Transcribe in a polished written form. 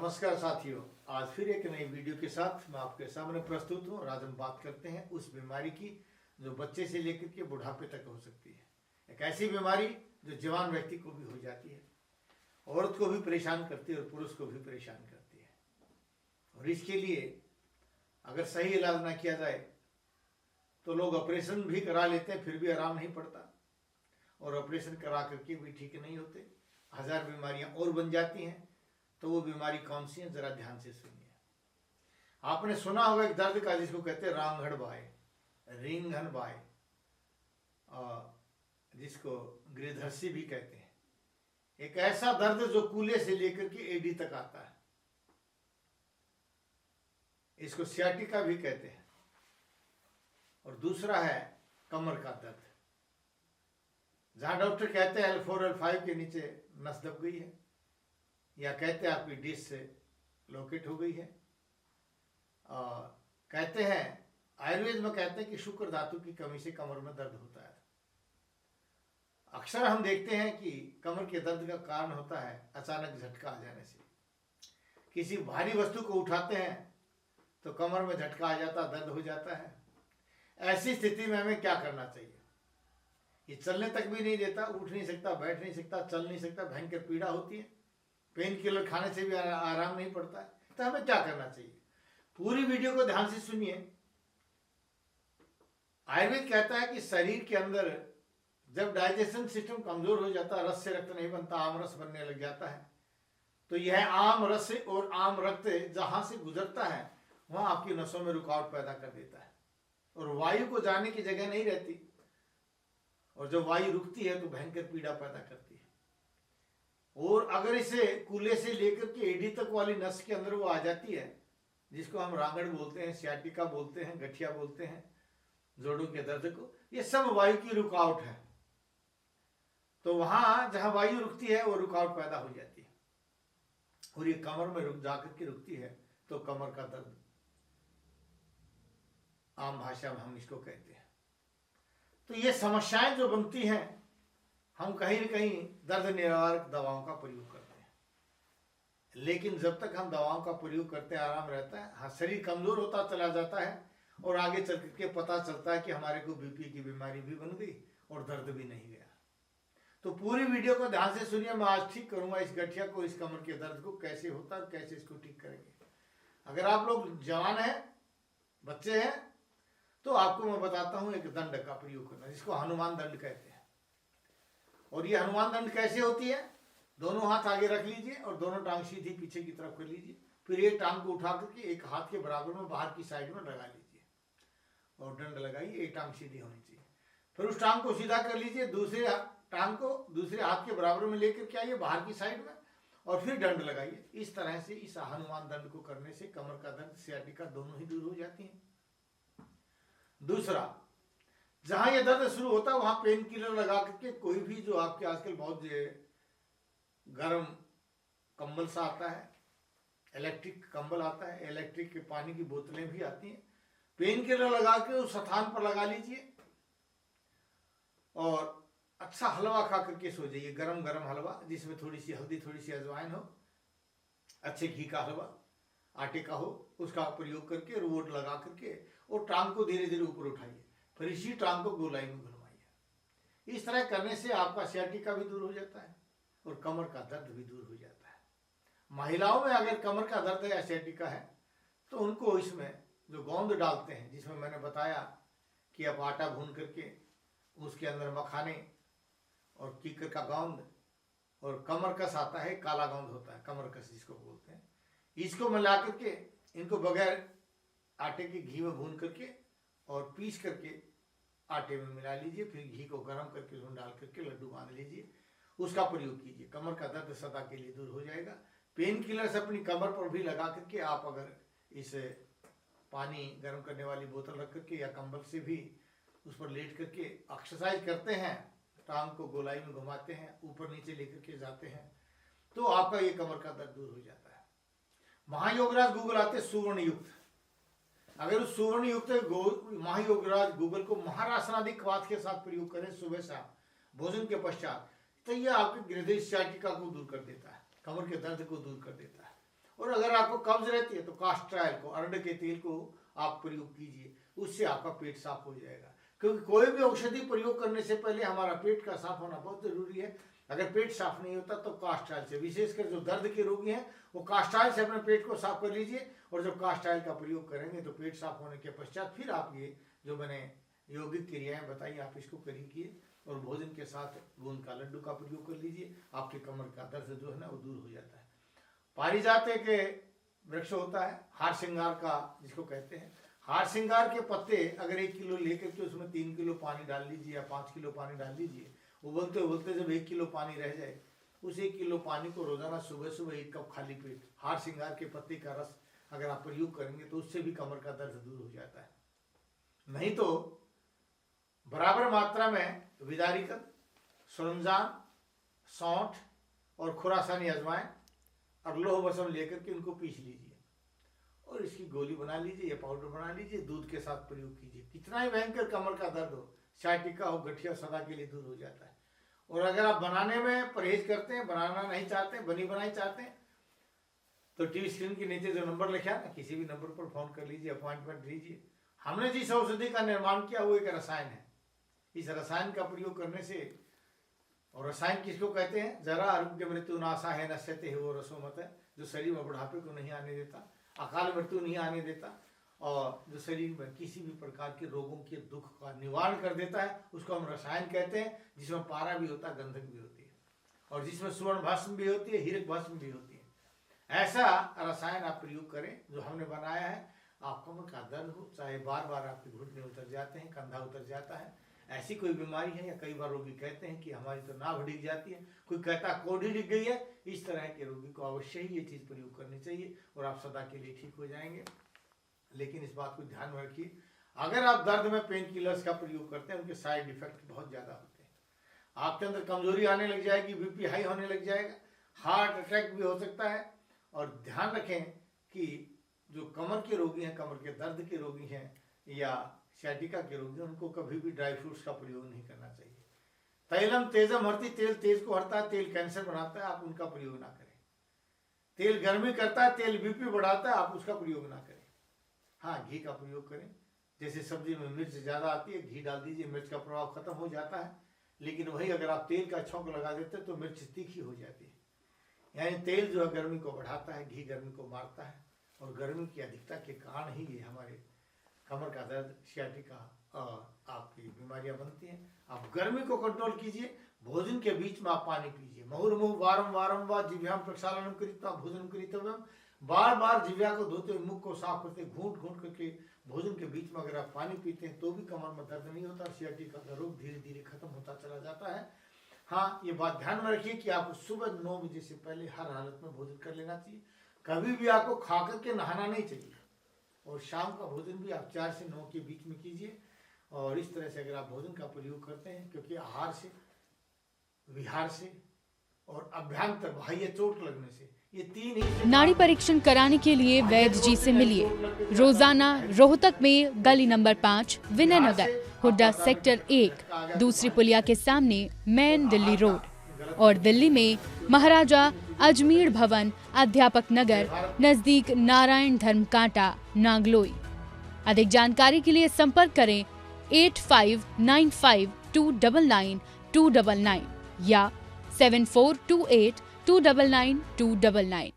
नमस्कार साथियों, आज फिर एक नई वीडियो के साथ मैं आपके सामने प्रस्तुत हूँ और आज हम बात करते हैं उस बीमारी की जो बच्चे से लेकर के बुढ़ापे तक हो सकती है। एक ऐसी बीमारी जो जवान व्यक्ति को भी हो जाती है, औरत को भी परेशान करती है और पुरुष को भी परेशान करती है। और इसके लिए अगर सही इलाज ना किया जाए तो लोग ऑपरेशन भी करा लेते हैं, फिर भी आराम नहीं पड़ता और ऑपरेशन करा करके भी ठीक नहीं होते। हजार बीमारियां और बन जाती हैं। तो वो बीमारी कौन सी है, जरा ध्यान से सुनिए। आपने सुना होगा एक दर्द का जिसको कहते हैं रांगड़ बाय, रिंगन बाय, जिसको गिरधर्सी भी कहते हैं। एक ऐसा दर्द जो कूल्हे से लेकर के एडी तक आता है, इसको सियाटिका भी कहते हैं। और दूसरा है कमर का दर्द, जहां डॉक्टर कहते हैं L4 L5 के नीचे नस दब गई है, या कहते हैं आपकी डिस्क से लोकेट हो गई है। कहते हैं आयुर्वेद में कहते हैं कि शुक्र धातु की कमी से कमर में दर्द होता है। अक्सर हम देखते हैं कि कमर के दर्द का कारण होता है अचानक झटका आ जाने से। किसी भारी वस्तु को उठाते हैं तो कमर में झटका आ जाता, दर्द हो जाता है। ऐसी स्थिति में हमें क्या करना चाहिए? ये चलने तक भी नहीं देता, उठ नहीं सकता, बैठ नहीं सकता, चल नहीं सकता, भयंकर पीड़ा होती है, पेन किलर खाने से भी आराम नहीं पड़ता है। तो हमें क्या करना चाहिए? पूरी वीडियो को ध्यान से सुनिए। आयुर्वेद कहता है कि शरीर के अंदर जब डाइजेशन सिस्टम कमजोर हो जाता है, रस से रक्त नहीं बनता, आम रस बनने लग जाता है, तो यह आम रस और आम रक्त जहां से गुजरता है वहां आपकी नसों में रुकावट पैदा कर देता है और वायु को जाने की जगह नहीं रहती। और जब वायु रुकती है तो भयंकर पीड़ा पैदा करती है। और अगर इसे कूल्हे से लेकर के एडी तक वाली नस के अंदर वो आ जाती है, जिसको हम रांगड़ बोलते हैं, सियाटिका बोलते हैं, गठिया बोलते हैं, जोड़ों के दर्द को, ये सब वायु की रुकावट है। तो वहां जहां वायु रुकती है वो रुकावट पैदा हो जाती है और ये कमर में रुक जाकर के रुकती है, तो कमर का दर्द आम भाषा में हम इसको कहते हैं। तो ये समस्याएं जो बनती हैं, हम कहीं न कहीं दर्द निवारक दवाओं का प्रयोग करते हैं, लेकिन जब तक हम दवाओं का प्रयोग करते हैं आराम रहता है। हाँ, शरीर कमजोर होता चला जाता है और आगे चल के पता चलता है कि हमारे को बीपी की बीमारी भी बन गई और दर्द भी नहीं गया। तो पूरी वीडियो को ध्यान से सुनिए। मैं आज ठीक करूंगा इस गठिया को, इस कमर के दर्द को कैसे होता है, कैसे इसको ठीक करेंगे। अगर आप लोग जवान हैं, बच्चे हैं, तो आपको मैं बताता हूं एक दंड का प्रयोग करना, जिसको हनुमान दंड कहते हैं। और ये हनुमान दंड कैसे होती है? दोनों हाथ आगे रख लीजिए और दोनों टांग सीधी पीछे की तरफ कर लीजिए। फिर एक टांग को उठा करके एक हाथ के बराबर में बाहर की साइड में लगा लीजिए और दंड लगाइए। एक टांग सीधी होनी चाहिए। फिर उस टांग को सीधा कर लीजिए, दूसरे टांग को दूसरे हाथ के बराबर में लेकर के आइए बाहर की साइड में और फिर दंड लगाइए। इस तरह से इस हनुमान दंड को करने से कमर का दर्द, सियाटिका दोनों ही दूर हो जाती है। दूसरा, जहां ये दर्द शुरू होता है वहां पेन किलर लगा करके, कोई भी जो आपके आजकल बहुत गर्म कंबल सा आता है, इलेक्ट्रिक कंबल आता है, इलेक्ट्रिक पानी की बोतलें भी आती हैं, पेन किलर लगा के उस स्थान पर लगा लीजिए और अच्छा हलवा खा करके सो जाइए। गरम गरम हलवा जिसमें थोड़ी सी हल्दी, थोड़ी सी अजवाइन हो, अच्छे घी का हलवा, आटे का हो, उसका प्रयोग करके रोट लगा करके और टांग को धीरे धीरे ऊपर उठाइए। फिर इसी टांग को गोलाई में घुमाइए। इस तरह करने से आपका सियाटिका भी दूर हो जाता है और कमर का दर्द भी दूर हो जाता है। महिलाओं में अगर कमर का दर्द है या सियाटिका है तो उनको इसमें जो गोंद डालते हैं, जिसमें मैंने बताया कि आप आटा भून करके उसके अंदर मखाने और कीकर का गोंद और कमर कस आता है, काला गोंद होता है, कमर कस जिसको बोलते हैं, इसको मिला करके इनको बगैर आटे के घी में भून करके और पीस करके आटे में मिला लीजिए। फिर घी को गर्म करके उसमें डाल करके लड्डू बांध लीजिए, उसका प्रयोग कीजिए। कमर का दर्द सदा के लिए दूर हो जाएगा। पेन किलर्स अपनी कमर पर भी लगा करके आप अगर इस पानी गर्म करने वाली बोतल रख करके या कंबल से भी उस पर लेट करके एक्सरसाइज करते हैं, टांग को गोलाई में घुमाते हैं, ऊपर नीचे लेकर के जाते हैं, तो आपका ये कमर का दर्द दूर हो जाता है। महायोगराज गूगल आते सुवर्ण युक्त, अगर उस सुवर्ण युक्त महायोगराज गूगल को महारासनादि कवात के साथ प्रयोग करें सुबह शाम भोजन के पश्चात, तो यह आपके हृदय सियाटिका को दूर कर देता है, कमर के दर्द को दूर कर देता है और अगर आपको कब्ज रहती है तो कास्टर ऑयल को, अरंड के तेल को आप प्रयोग कीजिए, उससे आपका पेट साफ हो जाएगा। क्योंकि कोई भी औषधि प्रयोग करने से पहले हमारा पेट का साफ होना बहुत जरूरी है। अगर पेट साफ नहीं होता तो कास्टर ऑयल से, विशेषकर जो दर्द के रोगी हैं वो कास्टर ऑयल से अपने पेट को साफ कर लीजिए। और जब कास्टर ऑयल का प्रयोग करेंगे तो पेट साफ होने के पश्चात फिर आप ये जो मैंने यौगिक क्रियाएं बताई आप इसको करिए और भोजन के साथ गोंद का लड्डू का प्रयोग कर लीजिए। आपके कमर का दर्द जो है ना वो दूर हो जाता है। पारिजात एक वृक्ष होता है, हार श्रृंगार का जिसको कहते हैं। हार श्रृंगार के पत्ते अगर 1 किलो लेकर के उसमें 3 किलो पानी डाल लीजिए या 5 किलो पानी डाल लीजिए, उबलते उबलते जब 1 किलो पानी रह जाए, उस 1 किलो पानी को रोजाना सुबह सुबह 1 कप खाली पेट हार श्रृंगार के पत्ते का रस अगर आप प्रयोग करेंगे तो उससे भी कमर का दर्द दूर हो जाता है। नहीं तो बराबर मात्रा में विदारिकन, सरंजान, सौंठ और खुरासानी अजवाइन और लोह बसम लेकर के इनको पीस लीजिए और इसकी गोली बना लीजिए या पाउडर बना लीजिए, दूध के साथ प्रयोग कीजिए। कितना ही भयंकर कमर का दर्द हो, साइटिका हो, गठिया, सदा के लिए दूर हो जाता है। और अगर आप बनाने में परहेज करते हैं, बनाना नहीं चाहते, बनी बनाई चाहते हैं, तो टीवी स्क्रीन के नीचे जो नंबर लिखा है ना, किसी भी नंबर पर फोन कर लीजिए, अपॉइंटमेंट लीजिए। हमने जिस औषधि का निर्माण किया वो एक रसायन है। इस रसायन का प्रयोग करने से, और रसायन किसको कहते हैं, जरा आरोग्य मृत्यु नाशा है नश्यते है वो रसोमत है, जो शरीर में बुढ़ापे को नहीं आने देता, अकाल मृत्यु नहीं आने देता, और जो शरीर में किसी भी प्रकार के रोगों के दुख का निवारण कर देता है, उसको हम रसायन कहते हैं। जिसमें पारा भी होता है, गंधक भी होती है, और जिसमें स्वर्ण भस्म भी होती है, हीरक भस्म भी होती है। ऐसा रसायन आप प्रयोग करें जो हमने बनाया है। आप कमर का दर्द हो, चाहे बार बार आपके घुटने उतर जाते हैं, कंधा उतर जाता है, ऐसी कोई बीमारी है, या कई बार रोगी कहते हैं कि हमारी तो नाभ डिग जाती है, कोई कहता है कोढ़ी डिग गई है, इस तरह के रोगी को अवश्य ही ये चीज़ प्रयोग करनी चाहिए और आप सदा के लिए ठीक हो जाएंगे। लेकिन इस बात को ध्यान में रखिए, अगर आप दर्द में पेन किलर्स का प्रयोग करते हैं, उनके साइड इफेक्ट बहुत ज़्यादा होते हैं। आपके अंदर कमजोरी आने लग जाएगी, बीपी हाई होने लग जाएगा, हार्ट अटैक भी हो सकता है। और ध्यान रखें कि जो कमर के रोगी हैं, कमर के दर्द के रोगी हैं या साइटिका के रोगी हैं, उनको कभी भी ड्राई फ्रूट्स का प्रयोग नहीं करना चाहिए। तैलम तेजम हरती, तेल तेज को हरता है, तेल कैंसर बनाता है, आप उनका प्रयोग ना करें। तेल गर्मी करता है, तेल बीपी बढ़ाता है, आप उसका प्रयोग ना करें। हाँ, घी का प्रयोग करें। जैसे सब्जी में मिर्च ज़्यादा आती है, घी डाल दीजिए, मिर्च का प्रभाव खत्म हो जाता है। लेकिन वही अगर आप तेल का छौंक लगा देते हैं तो मिर्च तीखी हो जाती है। यानी तेल जो है गर्मी को बढ़ाता है, घी गर्मी को मारता है, और गर्मी की अधिकता के कारण ही ये हमारे कमर का दर्द, सियाटिका और आपकी बीमारियां बनती हैं। आप गर्मी को कंट्रोल कीजिए। भोजन के बीच में आप पानी पीजिए। मुहुर्मुहुः वारम वारम वा जिह्वां प्रक्षालनं कृत्वा भोजनं करितव्यम्। बार बार जिह्वा को धोते हुए, मुख को साफ करते, घूंट घूंट करके भोजन के बीच में अगर आप पानी पीते हैं तो भी कमर में दर्द नहीं होता, सियाटिका का रोग धीरे धीरे खत्म होता चला जाता है। हाँ, ये बात ध्यान में रखिए कि आपको सुबह 9 बजे से पहले हर हालत में भोजन कर लेना चाहिए। कभी भी आपको खा करके नहाना नहीं चाहिए, और शाम का भोजन भी आप 4 से 9 के बीच में कीजिए। और इस तरह से अगर आप भोजन का प्रयोग करते हैं, क्योंकि आहार से, विहार से और अभ्यंतर बाह्य चोट लगने से, ये 3 ही नाड़ी परीक्षण कराने के लिए वैद्य जी से मिलिए। रोजाना रोहतक में गली नंबर 5, विनय नगर, हुड्डा सेक्टर 1, दूसरी पुलिया के सामने, मेन दिल्ली रोड, और दिल्ली में महाराजा अजमेर भवन, अध्यापक नगर, नजदीक नारायण धर्म कांटा, नागलोई। अधिक जानकारी के लिए संपर्क करें 8595299299 या 7428299299।